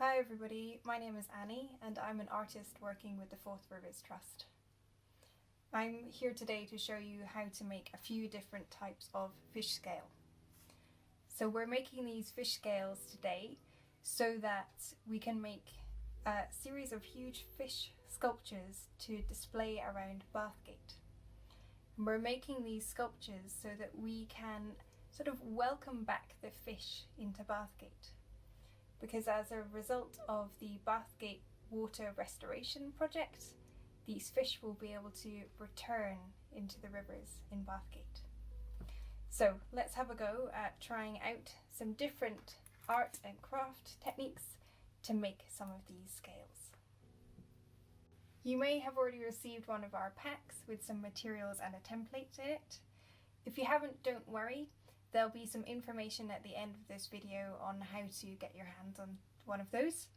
Hi everybody, my name is Annie and I'm an artist working with the Forth Rivers Trust. I'm here today to show you how to make a few different types of fish scale. So we're making these fish scales today so that we can make a series of huge fish sculptures to display around Bathgate. And we're making these sculptures so that we can sort of welcome back the fish into Bathgate. Because as a result of the Bathgate Water Restoration Project, these fish will be able to return into the rivers in Bathgate. So let's have a go at trying out some different art and craft techniques to make some of these scales. You may have already received one of our packs with some materials and a template in it. If you haven't, don't worry. There'll be some information at the end of this video on how to get your hands on one of those.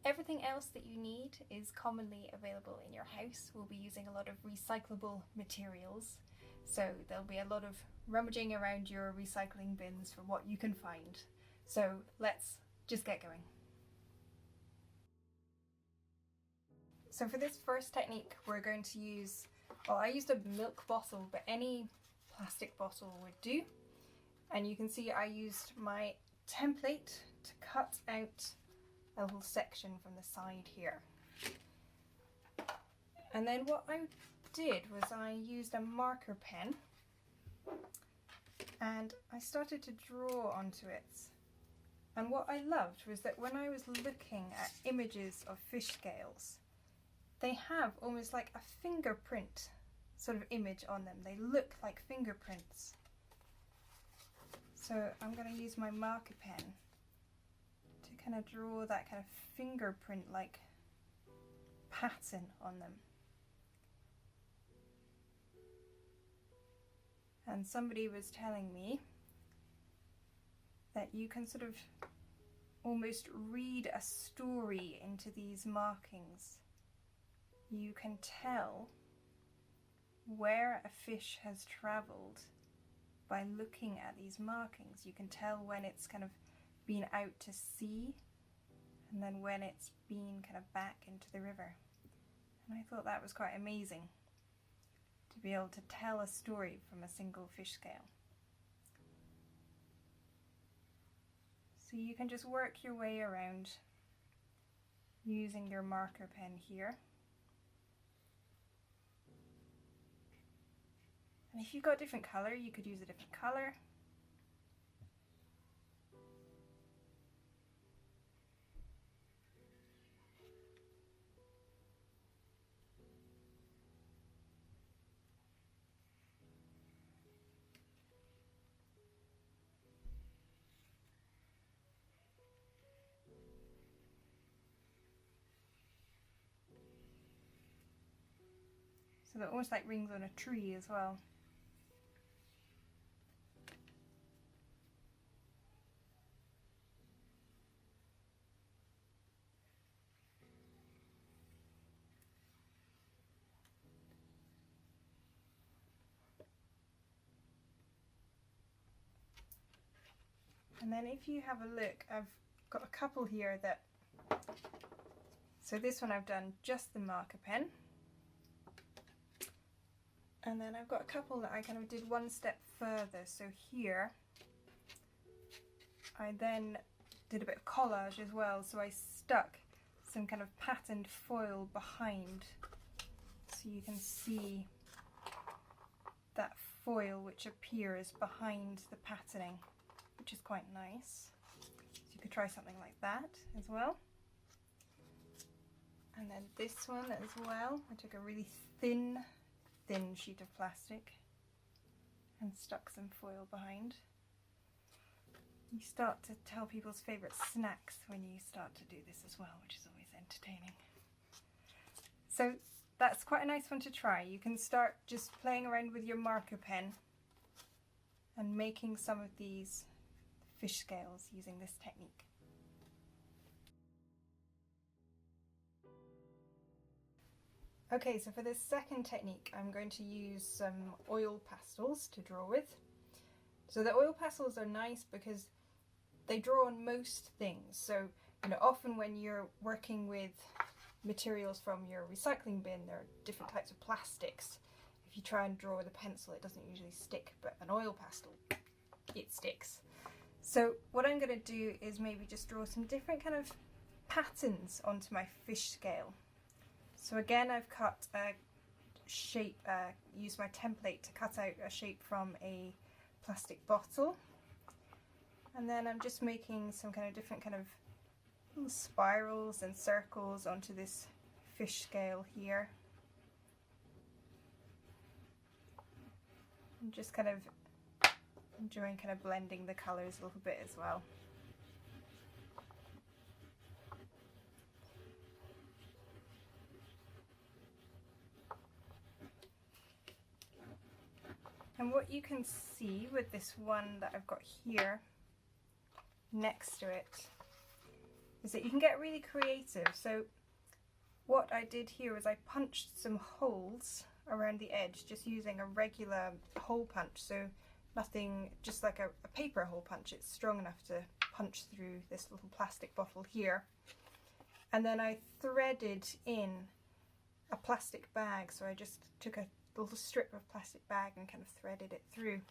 Everything else that you need is commonly available in your house. We'll be using a lot of recyclable materials, so there'll be a lot of rummaging around your recycling bins for what you can find. So let's just get going. So for this first technique, we're going to use, well, I used a milk bottle, but any plastic bottle would do. And you can see I used my template to cut out a little section from the side here. And then what I did was I used a marker pen and I started to draw onto it. And what I loved was that when I was looking at images of fish scales, they have almost like a fingerprint sort of image on them. They look like fingerprints. So I'm going to use my marker pen to kind of draw that kind of fingerprint-like pattern on them. And somebody was telling me that you can sort of almost read a story into these markings. You can tell where a fish has travelled by looking at these markings. You can tell when it's kind of been out to sea and then when it's been kind of back into the river. And I thought that was quite amazing to be able to tell a story from a single fish scale. So you can just work your way around using your marker pen here. And if you've got a different colour, you could use a different colour. So they're almost like rings on a tree as well. And then if you have a look, I've got a couple here that, so this one I've done just the marker pen. And then I've got a couple that I kind of did one step further. So here, I then did a bit of collage as well. So I stuck some kind of patterned foil behind. So you can see that foil which appears behind the patterning, which is quite nice. So you could try something like that as well. And then this one as well, I took a really thin sheet of plastic and stuck some foil behind. You start to tell people's favourite snacks when you start to do this as well, which is always entertaining. So that's quite a nice one to try. You can start just playing around with your marker pen and making some of these fish scales using this technique. Okay, so for this second technique, I'm going to use some oil pastels to draw with. So the oil pastels are nice because they draw on most things. So You know, often when you're working with materials from your recycling bin, there are different types of plastics. If you try and draw with a pencil, it doesn't usually stick, but an oil pastel, it sticks. So what I'm going to do is maybe just draw some different kind of patterns onto my fish scale. So again, I've cut a shape, used my template to cut out a shape from a plastic bottle. And then I'm just making some kind of different kind of little spirals and circles onto this fish scale here. I'm just kind of enjoying kind of blending the colours a little bit as well. And what you can see with this one that I've got here next to it is that you can get really creative. So what I did here was I punched some holes around the edge just using a regular hole punch, so nothing, just like a paper hole punch. It's strong enough to punch through this little plastic bottle here. And then I threaded in a plastic bag, so I just took a little strip of plastic bag and kind of threaded it through.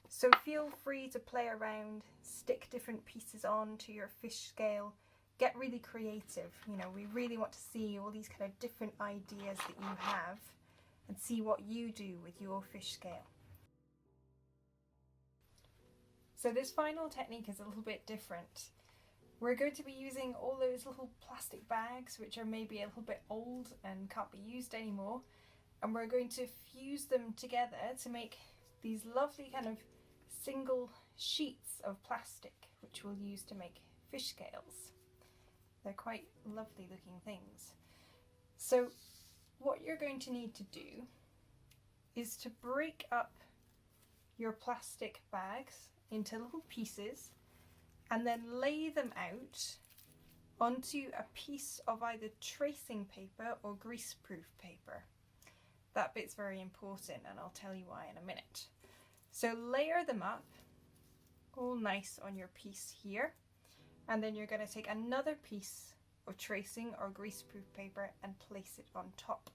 So feel free to play around, stick different pieces on to your fish scale, get really creative. You know, we really want to see all these kind of different ideas that you have and see what you do with your fish scale. So this final technique is a little bit different. We're going to be using all those little plastic bags which are maybe a little bit old and can't be used anymore, and we're going to fuse them together to make these lovely kind of single sheets of plastic which we'll use to make fish scales. They're quite lovely looking things. So what you're going to need to do is to break up your plastic bags into little pieces and then lay them out onto a piece of either tracing paper or greaseproof paper. That bit's very important and I'll tell you why in a minute. So layer them up all nice on your piece here, and then you're going to take another piece of tracing or greaseproof paper and place it on top.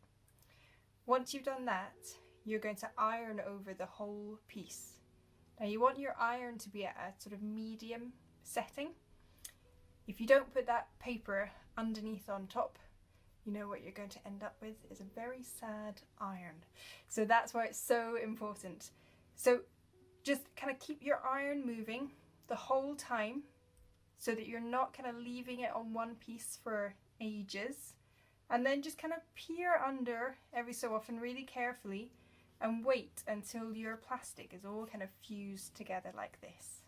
Once you've done that, you're going to iron over the whole piece. Now you want your iron to be at a sort of medium setting. If you don't put that paper underneath on top, you know what you're going to end up with is a very sad iron. So that's why it's so important. So just kind of keep your iron moving the whole time so that you're not kind of leaving it on one piece for ages. And then just kind of peer under every so often really carefully and wait until your plastic is all kind of fused together like this.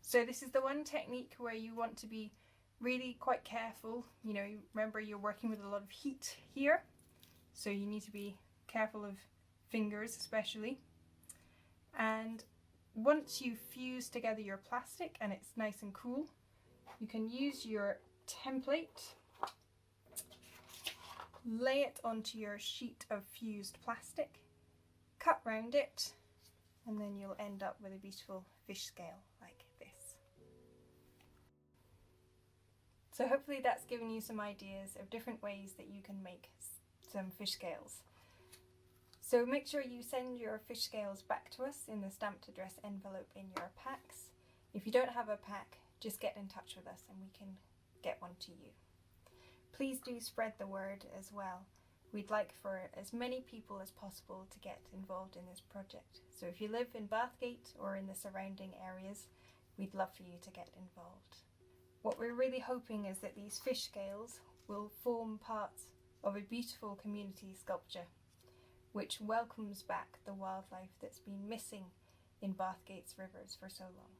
So this is the one technique where you want to be really quite careful. You know, remember you're working with a lot of heat here, so you need to be careful of fingers especially. And once you fuse together your plastic and it's nice and cool, you can use your template, lay it onto your sheet of fused plastic, cut round it, and then you'll end up with a beautiful fish scale like this. So hopefully that's given you some ideas of different ways that you can make some fish scales. So make sure you send your fish scales back to us in the stamped address envelope in your packs. If you don't have a pack, just get in touch with us and we can get one to you. Please do spread the word as well. We'd like for as many people as possible to get involved in this project. So if you live in Bathgate or in the surrounding areas, we'd love for you to get involved. What we're really hoping is that these fish scales will form part of a beautiful community sculpture which welcomes back the wildlife that's been missing in Bathgate's rivers for so long.